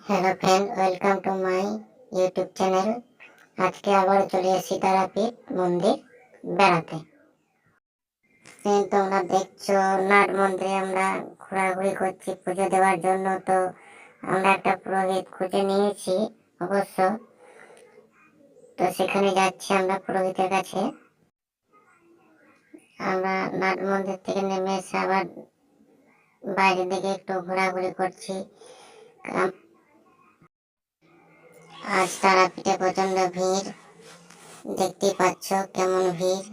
Hello friend, welcome to my YouTube channel. আজকে আবার চলে এসেছি তারাপীঠ মন্দির বেড়াতে। তোমরা দেখছো নাট মন্দিরে আমরা ঘোরাঘুরি করছি পুজো দেওয়ার জন্য। তো আমরা একটা পুরোহিত খুঁজে নিয়েছি অবশ্য। তো সেখানে যাচ্ছি আমরা পুরোহিতের কাছে। আমরা নাট মন্দির থেকে নেমে এসে আবার বাইরের দিকে একটু ঘোরাঘুরি করছি। আজ তারাপীঠে প্রচন্ড ভিড়, দেখতেই পাচ্ছ কেমন ভিড়।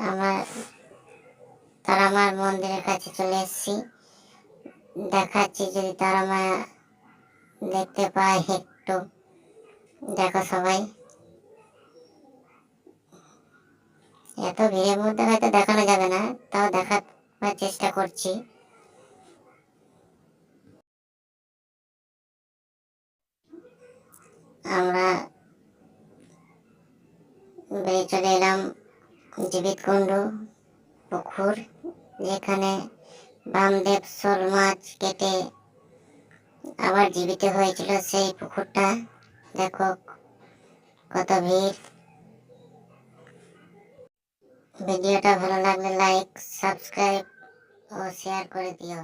আমরা তারামার মন্দিরের কাছে চলে এসেছি। দেখাচ্ছি যদি তারামা দেখতে পাই একটু দেখো সবাই। এত ভিড়ের মধ্যে হয়তো দেখানো যাবে না, তাও দেখার চেষ্টা করছি। আমরা বেরিয়ে চলে এলাম জীবিত কুণ্ড পুকুর, যেখানে বামদেব শোল মাছ কেটে আবার জীবিত হয়েছিল সেই পুকুরটা। দেখো কত ভিড়। ভিডিওটা ভালো লাগলে লাইক, সাবস্ক্রাইব ও শেয়ার করে দিও।